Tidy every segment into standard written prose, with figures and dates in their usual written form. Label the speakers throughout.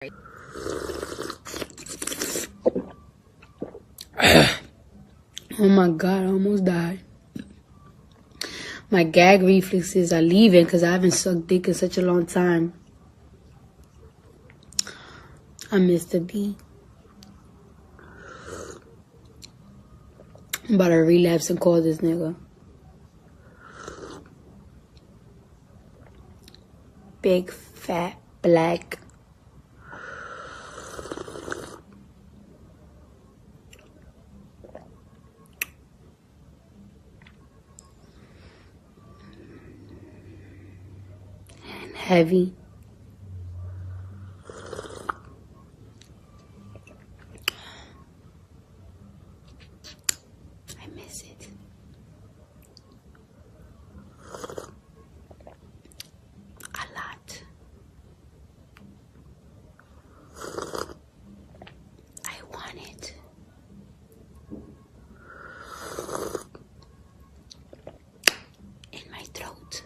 Speaker 1: Oh my God, I almost died. My gag reflexes are leaving because I haven't sucked dick in such a long time. I miss the D. I'm about to relapse and call this nigga. Big, fat, black. And heavy. I miss it. A lot. I want it. In my throat.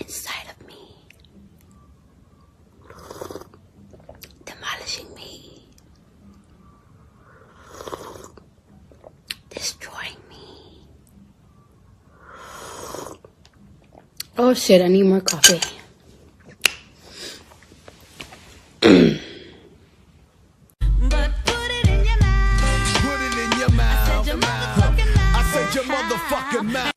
Speaker 1: Inside of me. Demolishing me. Destroying me. Oh shit, I need more coffee.
Speaker 2: But put it in your mouth.
Speaker 3: Put it in your mouth.
Speaker 2: Your motherfucking mouth.
Speaker 3: I said your motherfucking mouth.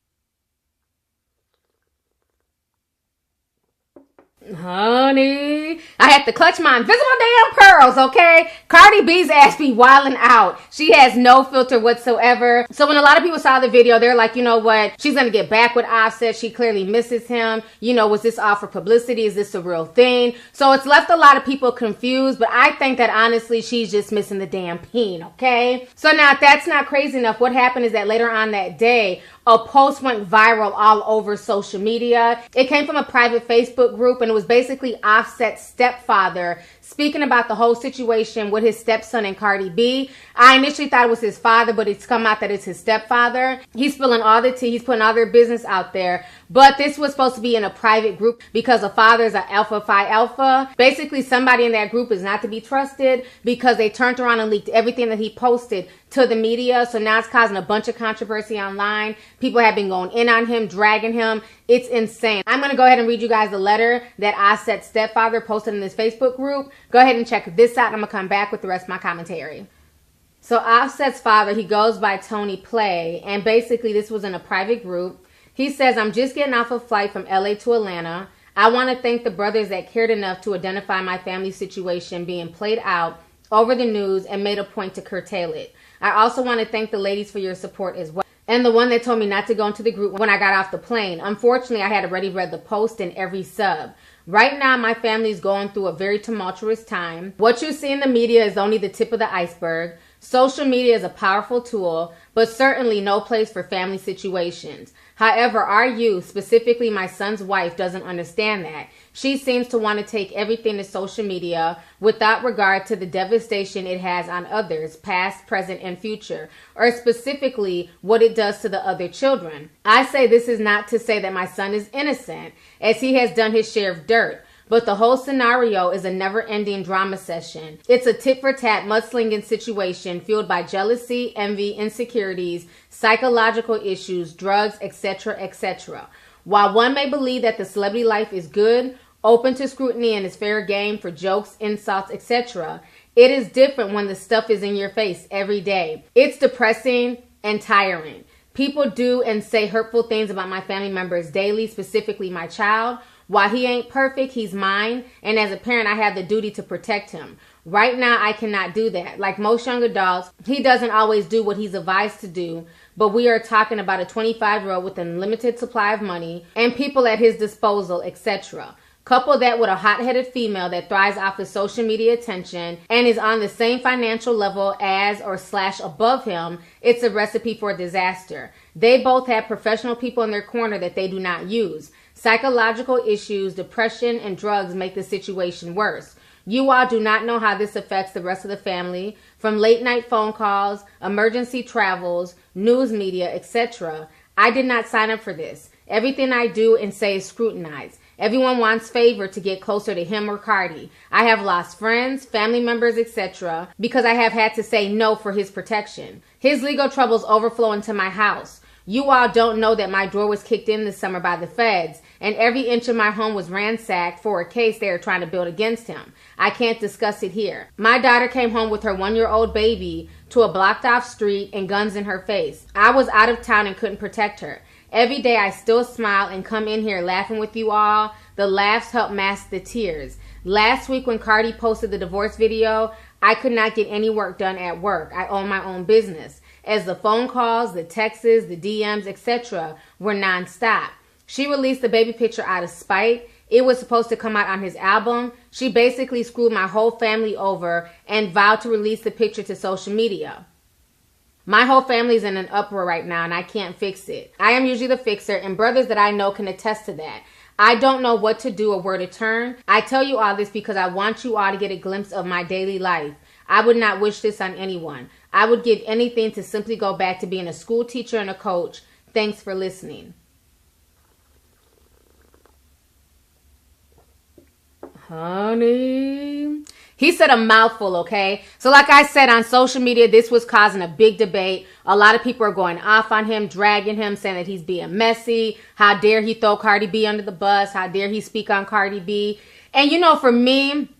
Speaker 4: Honey, I had to clutch my invisible damn pearls, okay? Cardi B's ass be wilding out. She has no filter whatsoever. So when a lot of people saw the video, they're like, you know what? She's gonna get back with Offset. She clearly misses him. You know, was this all for publicity? Is this a real thing? So it's left a lot of people confused, but I think that honestly, she's just missing the damn peen, okay? So now if that's not crazy enough, what happened is that later on that day, a post went viral all over social media. It came from a private Facebook group, and it was basically Offset's stepfather speaking about the whole situation with his stepson and Cardi B. I initially thought it was his father, but it's come out that it's his stepfather. He's spilling all the tea. He's putting all their business out there. But this was supposed to be in a private group because the father's an alpha phi alpha. Basically, somebody in that group is not to be trusted because they turned around and leaked everything that he posted to the media. So now it's causing a bunch of controversy online. People have been going in on him, dragging him. It's insane. I'm going to go ahead and read you guys the letter that Offset's stepfather posted in this Facebook group. Go ahead and check this out. And I'm going to come back with the rest of my commentary. So Offset's father, he goes by Tony Play. And basically this was in a private group. He says, I'm just getting off a flight from LA to Atlanta. I want to thank the brothers that cared enough to identify my family situation being played out over the news and made a point to curtail it. I also want to thank the ladies for your support as well. And the one that told me not to go into the group when I got off the plane. Unfortunately, I had already read the post and every sub. Right now, my family is going through a very tumultuous time. What you see in the media is only the tip of the iceberg. Social media is a powerful tool, but certainly no place for family situations. However, our youth, specifically my son's wife, doesn't understand that. She seems to want to take everything to social media without regard to the devastation it has on others, past, present, and future, or specifically what it does to the other children. I say this is not to say that my son is innocent, as he has done his share of dirt. But the whole scenario is a never-ending drama session. It's a tit-for-tat mudslinging situation fueled by jealousy, envy, insecurities, psychological issues, drugs, etc., etc. While one may believe that the celebrity life is good, open to scrutiny, and is fair game for jokes, insults, etc., it is different when the stuff is in your face every day. It's depressing and tiring. People do and say hurtful things about my family members daily, specifically my child. While he ain't perfect, he's mine, and as a parent, I have the duty to protect him. Right now, I cannot do that. Like most young adults, he doesn't always do what he's advised to do, but we are talking about a 25-year-old with a limited supply of money and people at his disposal, etc. Couple that with a hot-headed female that thrives off of social media attention and is on the same financial level as or / above him, it's a recipe for disaster. They both have professional people in their corner that they do not use. Psychological issues, depression, and drugs make the situation worse. You all do not know how this affects the rest of the family, from late night phone calls, emergency travels, news media, etc. I did not sign up for this. Everything I do and say is scrutinized. Everyone wants favor to get closer to him or Cardi. I have lost friends, family members, etc. because I have had to say no for his protection. His legal troubles overflow into my house. You all don't know that my door was kicked in this summer by the feds, and every inch of my home was ransacked for a case they are trying to build against him. I can't discuss it here. My daughter came home with her 1-year-old baby to a blocked off street and guns in her face. I was out of town and couldn't protect her. Every day I still smile and come in here laughing with you all. The laughs help mask the tears. Last week when Cardi posted the divorce video, I could not get any work done at work. I own my own business, as the phone calls, the texts, the DMs, etc. were nonstop. She released the baby picture out of spite. It was supposed to come out on his album. She basically screwed my whole family over and vowed to release the picture to social media. My whole family's in an uproar right now and I can't fix it. I am usually the fixer, and brothers that I know can attest to that. I don't know what to do or where to turn. I tell you all this because I want you all to get a glimpse of my daily life. I would not wish this on anyone. I would give anything to simply go back to being a school teacher and a coach. Thanks for listening. Honey. He said a mouthful, okay? So like I said, on social media, this was causing a big debate. A lot of people are going off on him, dragging him, saying that he's being messy. How dare he throw Cardi B under the bus? How dare he speak on Cardi B? And you know, for me,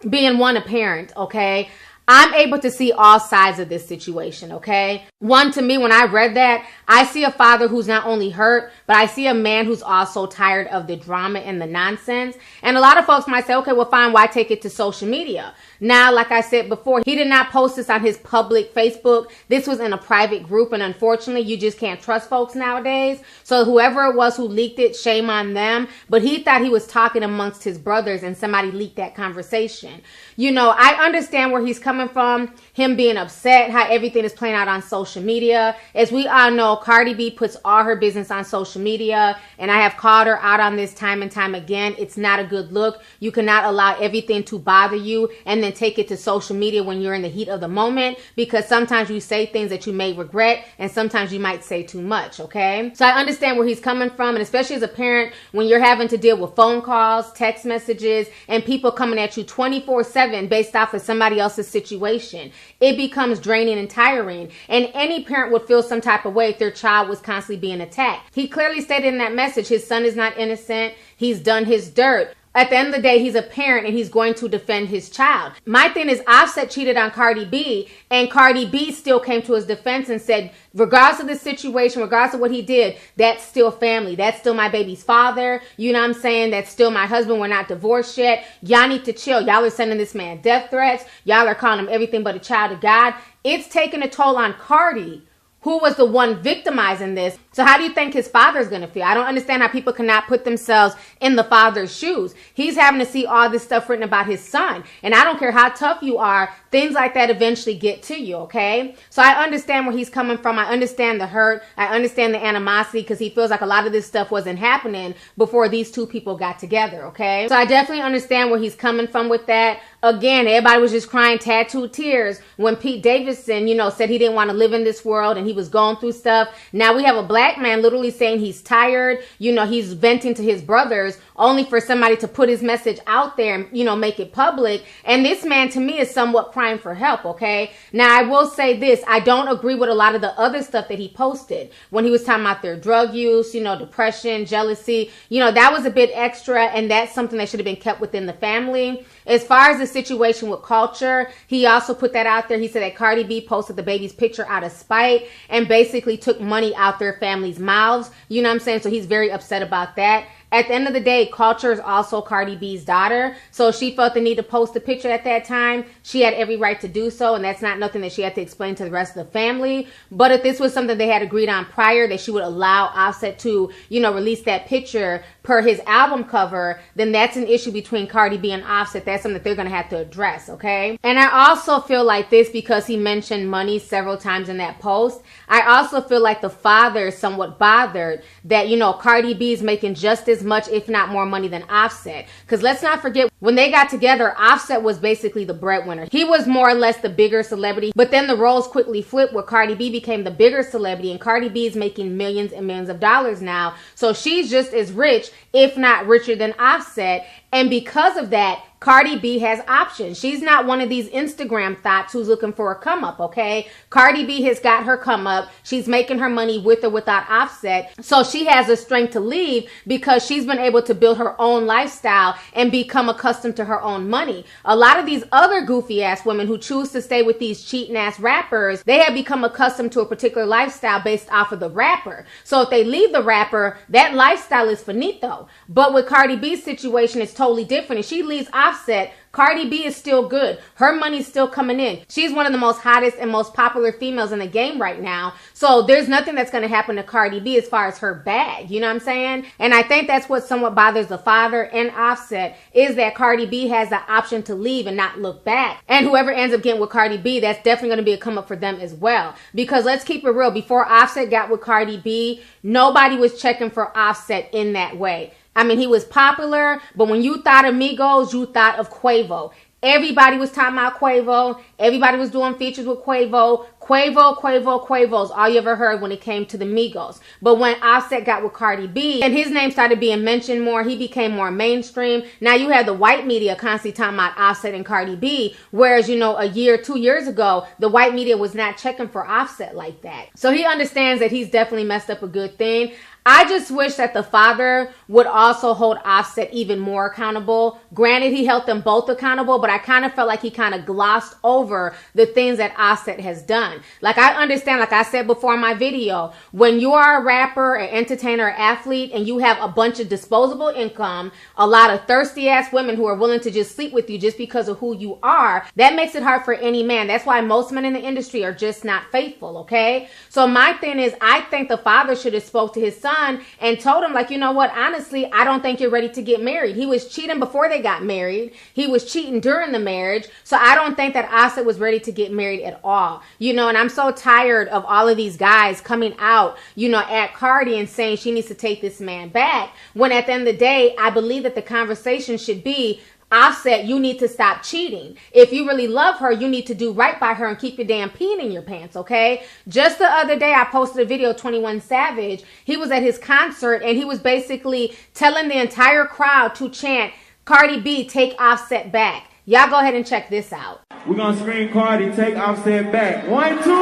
Speaker 4: being a parent, okay, I'm able to see all sides of this situation, okay? One, to me, when I read that, I see a father who's not only hurt, but I see a man who's also tired of the drama and the nonsense. And a lot of folks might say, okay, well, fine, why take it to social media? Now, like I said before, he did not post this on his public Facebook. This was in a private group, and unfortunately, you just can't trust folks nowadays. So whoever it was who leaked it, shame on them. But he thought he was talking amongst his brothers, and somebody leaked that conversation. You know, I understand where he's coming from, him being upset, how everything is playing out on social media. As we all know, Cardi B puts all her business on social media, and I have called her out on this time and time again. It's not a good look. You cannot allow everything to bother you and then take it to social media when you're in the heat of the moment, because sometimes you say things that you may regret, and sometimes you might say too much, okay? So I understand where he's coming from, and especially as a parent, when you're having to deal with phone calls, text messages, and people coming at you 24/7 based off of somebody else's situation. It becomes draining and tiring, and any parent would feel some type of way if their child was constantly being attacked. He clearly stated in that message his son is not innocent. He's done his dirt. At the end of the day, he's a parent and he's going to defend his child. My thing is, Offset cheated on Cardi B, and Cardi B still came to his defense and said, regardless of the situation, regardless of what he did, that's still family. That's still my baby's father. You know what I'm saying? That's still my husband. We're not divorced yet. Y'all need to chill. Y'all are sending this man death threats. Y'all are calling him everything but a child of God. It's taking a toll on Cardi, who was the one victimizing this. So how do you think his father's going to feel? I don't understand how people cannot put themselves in the father's shoes. He's having to see all this stuff written about his son. And I don't care how tough you are, things like that eventually get to you, okay? So I understand where he's coming from. I understand the hurt. I understand the animosity, because he feels like a lot of this stuff wasn't happening before these two people got together, okay? So I definitely understand where he's coming from with that. Again, everybody was just crying tattooed tears when Pete Davidson, you know, said he didn't want to live in this world and he was going through stuff. Now we have a black man literally saying he's tired. You know, he's venting to his brothers only for somebody to put his message out there and, you know, make it public. And this man, to me, is somewhat crying for help, okay? Now, I will say this. I don't agree with a lot of the other stuff that he posted when he was talking about their drug use, you know, depression, jealousy. You know, that was a bit extra, and that's something that should have been kept within the family. As far as the situation with Culture, he also put that out there. He said that Cardi B posted the baby's picture out of spite and basically took money out their family's mouths. You know what I'm saying? So he's very upset about that. At the end of the day, Culture is also Cardi B's daughter. So she felt the need to post a picture at that time. She had every right to do so, and that's not nothing that she had to explain to the rest of the family. But if this was something they had agreed on prior, that she would allow Offset to, you know, release that picture per his album cover, then that's an issue between Cardi B and Offset. That's something that they're going to have to address, okay? And I also feel like this, because he mentioned money several times in that post, I also feel like the father is somewhat bothered that, you know, Cardi B is making just as as much, if not more money than Offset. Because let's not forget, when they got together, Offset was basically the breadwinner. He was more or less the bigger celebrity, but then the roles quickly flipped where Cardi B became the bigger celebrity, and Cardi B is making millions and millions of dollars now. So she's just as rich, if not richer than Offset. And because of that, Cardi B has options. She's not one of these Instagram thoughts who's looking for a come up, okay? Cardi B has got her come up. She's making her money with or without Offset. So she has the strength to leave because she's been able to build her own lifestyle and become accustomed to her own money. A lot of these other goofy ass women who choose to stay with these cheating ass rappers, they have become accustomed to a particular lifestyle based off of the rapper. So if they leave the rapper, that lifestyle is finito. But with Cardi B's situation, it's totally different. If she leaves Offset, Cardi B is still good. Her money's still coming in. She's one of the most hottest and most popular females in the game right now. So there's nothing that's going to happen to Cardi B as far as her bag. You know what I'm saying? And I think that's what somewhat bothers the father and Offset, is that Cardi B has the option to leave and not look back. And whoever ends up getting with Cardi B, that's definitely going to be a come up for them as well. Because let's keep it real. Before Offset got with Cardi B, nobody was checking for Offset in that way. I mean, he was popular, but when you thought of Migos, you thought of Quavo. Everybody was talking about Quavo. Everybody was doing features with Quavo. Quavo's all you ever heard when it came to the Migos. But when Offset got with Cardi B and his name started being mentioned more, he became more mainstream. Now you have the white media constantly talking about Offset and Cardi B, whereas, you know, a year, 2 years ago, the white media was not checking for Offset like that. So he understands that he's definitely messed up a good thing. I just wish that the father would also hold Offset even more accountable. Granted, he held them both accountable, but I kind of felt like he kind of glossed over the things that Offset has done. Like, I understand, like I said before in my video, when you are a rapper, an entertainer, an athlete, and you have a bunch of disposable income, a lot of thirsty ass women who are willing to just sleep with you just because of who you are, that makes it hard for any man. That's why most men in the industry are just not faithful, okay? So my thing is, I think the father should have spoke to his son and told him, like, you know what, honestly, I don't think you're ready to get married. He was cheating before they got married. He was cheating during the marriage. So I don't think that Offset was ready to get married at all. You know, and I'm so tired of all of these guys coming out, you know, at Cardi and saying she needs to take this man back. When at the end of the day, I believe that the conversation should be, Offset, you need to stop cheating. If you really love her, you need to do right by her and keep your damn peen in your pants, okay? Just the other day, I posted a video of 21 Savage. He was at his concert and he was basically telling the entire crowd to chant, Cardi B, take Offset back. Y'all go ahead and check this out.
Speaker 5: We're gonna scream Cardi, take Offset back. 1, 2, 3.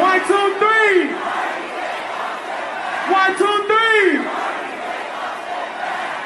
Speaker 5: 1, 2, 3. 1, 2, 3.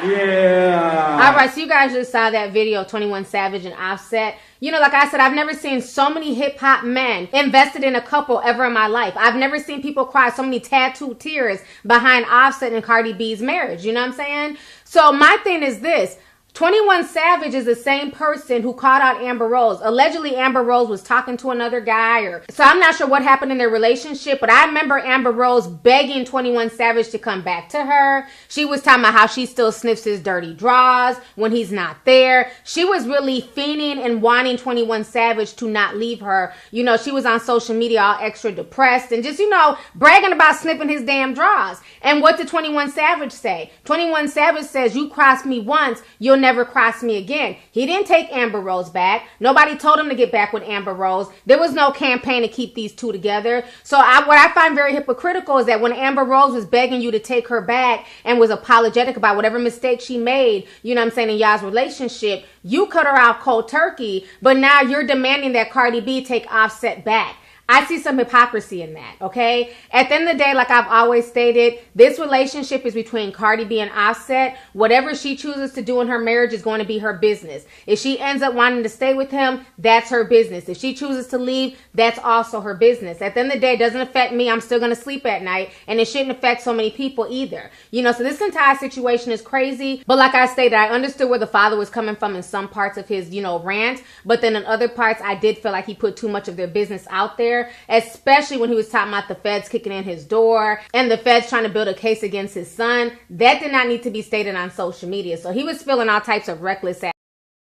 Speaker 5: Yeah.
Speaker 4: All right, so you guys just saw that video of 21 Savage and Offset. You know, like I said, I've never seen so many hip-hop men invested in a couple ever in my life. I've never seen people cry so many tattooed tears behind Offset and Cardi B's marriage. You know what I'm saying? So my thing is this. 21 Savage is the same person who called out Amber Rose. Allegedly, Amber Rose was talking to another guy, so I'm not sure what happened in their relationship, but I remember Amber Rose begging 21 Savage to come back to her. She was talking about how she still sniffs his dirty drawers when he's not there. She was really fiending and wanting 21 Savage to not leave her. You know, she was on social media all extra depressed and just, you know, bragging about sniffing his damn drawers. And what did 21 Savage say? 21 Savage says, you crossed me once, you'll never cross me again. He didn't take Amber Rose back. Nobody told him to get back with Amber Rose. There was no campaign to keep these two together. So what I find very hypocritical is that when Amber Rose was begging you to take her back and was apologetic about whatever mistake she made, you know what I'm saying, in y'all's relationship, you cut her out cold turkey, but now you're demanding that Cardi B take Offset back. I see some hypocrisy in that, okay? At the end of the day, like I've always stated, this relationship is between Cardi B and Offset. Whatever she chooses to do in her marriage is going to be her business. If she ends up wanting to stay with him, that's her business. If she chooses to leave, that's also her business. At the end of the day, it doesn't affect me. I'm still going to sleep at night, and it shouldn't affect so many people either. You know, so this entire situation is crazy. But like I stated, I understood where the father was coming from in some parts of his, you know, rant. But then in other parts, I did feel like he put too much of their business out there. Especially when he was talking about the feds kicking in his door and the feds trying to build a case against his son. That did not need to be stated on social media. So he was spilling all types of reckless